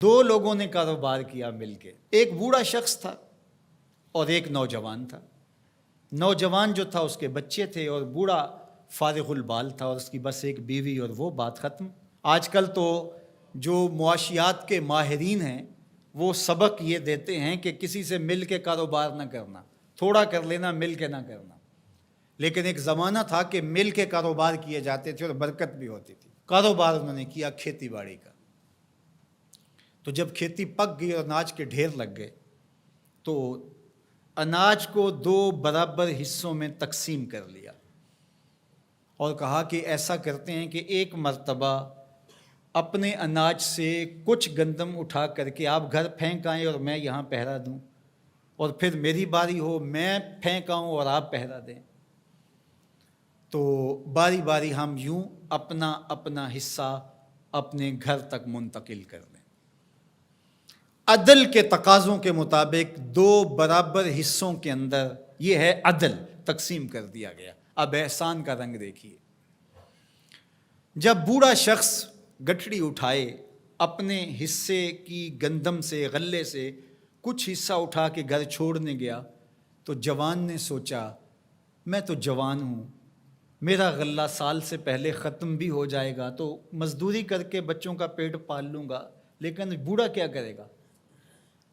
دو لوگوں نے کاروبار کیا مل کے، ایک بوڑھا شخص تھا اور ایک نوجوان تھا۔ نوجوان جو تھا اس کے بچے تھے اور بوڑھا فارغ البال تھا اور اس کی بس ایک بیوی، اور وہ بات ختم۔ آج کل تو جو معاشیات کے ماہرین ہیں وہ سبق یہ دیتے ہیں کہ کسی سے مل کے کاروبار نہ کرنا، تھوڑا کر لینا، مل کے نہ کرنا۔ لیکن ایک زمانہ تھا کہ مل کے کاروبار کیے جاتے تھے اور برکت بھی ہوتی تھی۔ کاروبار انہوں نے کیا کھیتی باڑی کا۔ تو جب کھیتی پک گئی اور اناج کے ڈھیر لگ گئے تو اناج کو دو برابر حصوں میں تقسیم کر لیا اور کہا کہ ایسا کرتے ہیں کہ ایک مرتبہ اپنے اناج سے کچھ گندم اٹھا کر کے آپ گھر پھینک آئیں اور میں یہاں پہرا دوں، اور پھر میری باری ہو میں پھینک آؤں اور آپ پہرا دیں۔ تو باری باری ہم یوں اپنا اپنا حصہ اپنے گھر تک منتقل کر دیں۔ عدل کے تقاضوں کے مطابق دو برابر حصوں کے اندر یہ ہے عدل، تقسیم کر دیا گیا۔ اب احسان کا رنگ دیکھیے۔ جب بوڑھا شخص گٹھڑی اٹھائے، اپنے حصے کی گندم سے، غلے سے کچھ حصہ اٹھا کے گھر چھوڑنے گیا تو جوان نے سوچا میں تو جوان ہوں، میرا غلہ سال سے پہلے ختم بھی ہو جائے گا تو مزدوری کر کے بچوں کا پیٹ پال لوں گا، لیکن بوڑھا کیا کرے گا؟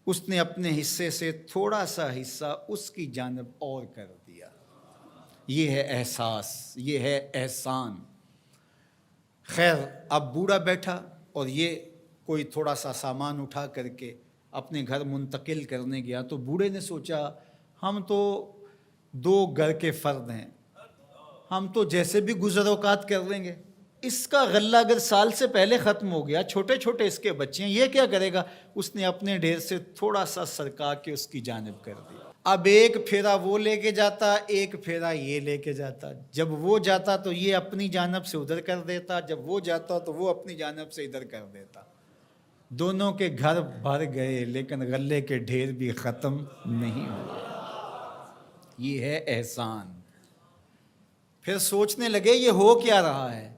اس نے اپنے حصے سے تھوڑا سا حصہ اس کی جانب اور کر دیا۔ یہ ہے احساس، یہ ہے احسان۔ خیر، اب بوڑھا بیٹھا اور یہ کوئی تھوڑا سا سامان اٹھا کر کے اپنے گھر منتقل کرنے گیا تو بوڑھے نے سوچا ہم تو دو گھر کے فرد ہیں، ہم تو جیسے بھی گزر اوقات کر لیں گے، اس کا غلہ اگر سال سے پہلے ختم ہو گیا، چھوٹے چھوٹے اس کے بچے ہیں، یہ کیا کرے گا؟ اس نے اپنے ڈھیر سے تھوڑا سا سرکا کے اس کی جانب کر دیا۔ اب ایک پھیرا وہ لے کے جاتا، ایک پھیرا یہ لے کے جاتا۔ جب وہ جاتا تو یہ اپنی جانب سے ادھر کر دیتا، جب وہ جاتا تو وہ اپنی جانب سے ادھر کر دیتا۔ دونوں کے گھر بھر گئے لیکن غلے کے ڈھیر بھی ختم نہیں ہوئے۔ یہ ہے احسان۔ پھر سوچنے لگے یہ ہو کیا رہا ہے،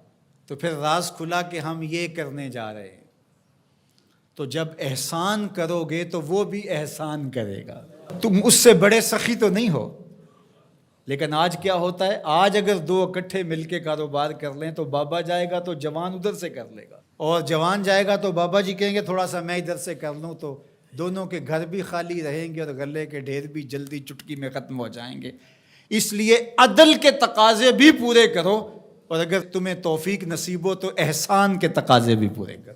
تو پھر راز کھلا کہ ہم یہ کرنے جا رہے ہیں۔ تو جب احسان کرو گے تو وہ بھی احسان کرے گا۔ تم اس سے بڑے سخی تو نہیں ہو، لیکن آج کیا ہوتا ہے؟ آج اگر دو اکٹھے مل کے کاروبار کر لیں تو بابا جائے گا تو جوان ادھر سے کر لے گا، اور جوان جائے گا تو بابا جی کہیں گے تھوڑا سا میں ادھر سے کر لوں، تو دونوں کے گھر بھی خالی رہیں گے اور غلے کے ڈھیر بھی جلدی چٹکی میں ختم ہو جائیں گے۔ اس لیے عدل کے تقاضے بھی پورے کرو، اور اگر تمہیں توفیق نصیب ہو تو احسان کے تقاضے بھی پورے کرو۔